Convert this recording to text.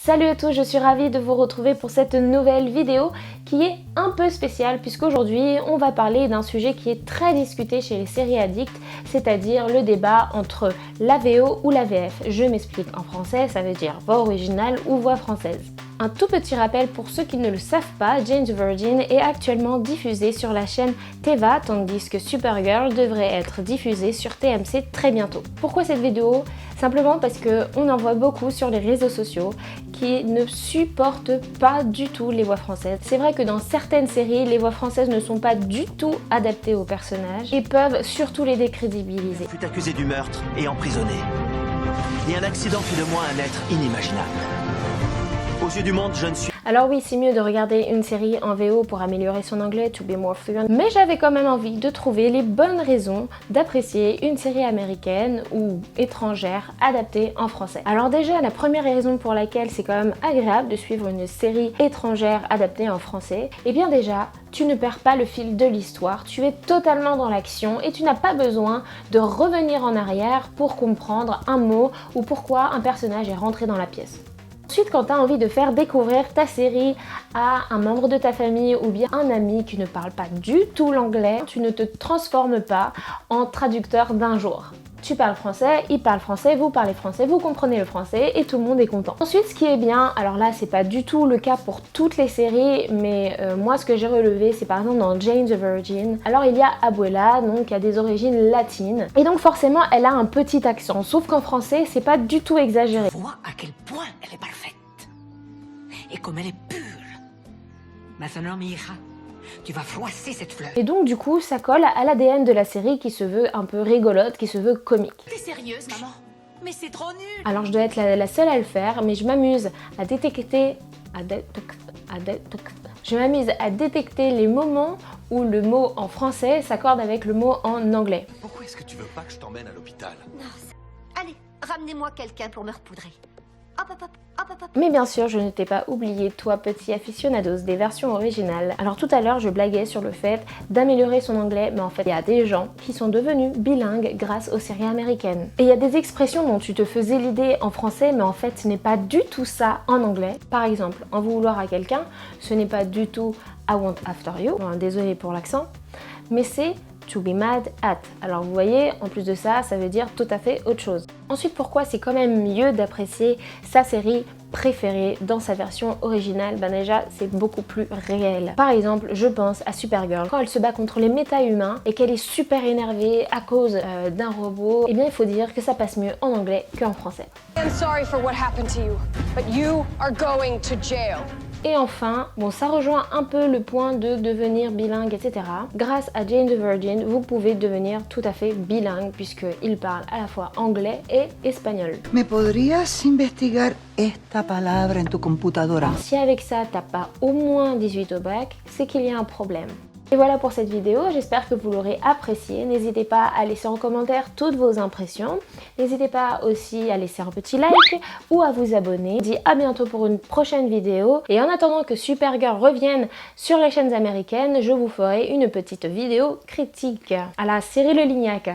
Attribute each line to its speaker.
Speaker 1: Salut à tous, je suis ravie de vous retrouver pour cette nouvelle vidéo qui est un peu spéciale puisqu'aujourd'hui on va parler d'un sujet qui est très discuté chez les séries addicts, c'est-à-dire le débat entre la VO ou la VF. Je m'explique, en français ça veut dire voix originale ou voix française. Un tout petit rappel pour ceux qui ne le savent pas, Jane the Virgin est actuellement diffusée sur la chaîne Teva, tandis que Supergirl devrait être diffusée sur TMC très bientôt. Pourquoi cette vidéo? Simplement parce qu'on en voit beaucoup sur les réseaux sociaux qui ne supportent pas du tout les voix françaises. C'est vrai que dans certaines séries, les voix françaises ne sont pas du tout adaptées aux personnages et peuvent surtout les décrédibiliser.
Speaker 2: Je fut accusé du meurtre et emprisonné. Et un accident fit de moi un être inimaginable. Aux yeux du monde, je ne suis...
Speaker 1: Alors oui, c'est mieux de regarder une série en VO pour améliorer son anglais, to be more fluent, mais j'avais quand même envie de trouver les bonnes raisons d'apprécier une série américaine ou étrangère adaptée en français. Alors déjà, la première raison pour laquelle c'est quand même agréable de suivre une série étrangère adaptée en français, eh bien déjà, tu ne perds pas le fil de l'histoire, tu es totalement dans l'action et tu n'as pas besoin de revenir en arrière pour comprendre un mot ou pourquoi un personnage est rentré dans la pièce. Ensuite, quand tu as envie de faire découvrir ta série à un membre de ta famille ou bien un ami qui ne parle pas du tout l'anglais, tu ne te transformes pas en traducteur d'un jour. Tu parles français, il parle français, vous parlez français, vous comprenez le français et tout le monde est content. Ensuite, ce qui est bien, alors là c'est pas du tout le cas pour toutes les séries, mais moi ce que j'ai relevé c'est par exemple dans Jane the Virgin. Alors il y a Abuela, donc qui a des origines latines, et donc forcément elle a un petit accent, sauf qu'en français c'est pas du tout exagéré.
Speaker 3: Vois à quel point elle est parfaite. Et comme elle est pure. Maintenant, Mira, tu vas froisser cette fleur.
Speaker 1: Et donc du coup ça colle à l'ADN de la série qui se veut un peu rigolote, qui se veut comique.
Speaker 3: T'es sérieuse, maman? Mais c'est trop nul.
Speaker 1: Alors je dois être la seule à le faire, mais je m'amuse à détecter... Je m'amuse à détecter les moments où le mot en français s'accorde avec le mot en anglais.
Speaker 4: Pourquoi est-ce que tu veux pas que je t'emmène à l'hôpital?
Speaker 5: Non, allez, ramenez-moi quelqu'un pour me repoudrer. Hop, hop, hop, hop, hop, hop.
Speaker 1: Mais bien sûr, je ne t'ai pas oublié, toi petit aficionados des versions originales. Alors tout à l'heure, je blaguais sur le fait d'améliorer son anglais, mais en fait, il y a des gens qui sont devenus bilingues grâce aux séries américaines. Et il y a des expressions dont tu te faisais l'idée en français, mais en fait, ce n'est pas du tout ça en anglais. Par exemple, en vouloir à quelqu'un, ce n'est pas du tout I want after you, désolé pour l'accent, mais c'est to be mad at. Alors vous voyez, en plus de ça, ça veut dire tout à fait autre chose. Ensuite, pourquoi c'est quand même mieux d'apprécier sa série préférée dans sa version originale? Ben déjà, c'est beaucoup plus réel. Par exemple, je pense à Supergirl. Quand elle se bat contre les méta-humains et qu'elle est super énervée à cause d'un robot, eh bien il faut dire que ça passe mieux en anglais qu'en français.
Speaker 6: I'm sorry for what happened to you, but you are going to jail.
Speaker 1: Et enfin, bon ça rejoint un peu le point de devenir bilingue, etc. Grâce à Jane the Virgin, vous pouvez devenir tout à fait bilingue puisqu'il parle à la fois anglais et espagnol.
Speaker 7: ¿Me podrías investigar esta palabra en tu computadora?
Speaker 1: Si avec ça t'as pas au moins 18 au bac, c'est qu'il y a un problème. Et voilà pour cette vidéo, j'espère que vous l'aurez appréciée. N'hésitez pas à laisser en commentaire toutes vos impressions. N'hésitez pas aussi à laisser un petit like ou à vous abonner. Je vous dis à bientôt pour une prochaine vidéo. Et en attendant que Supergirl revienne sur les chaînes américaines, je vous ferai une petite vidéo critique à la Cyril Lignac.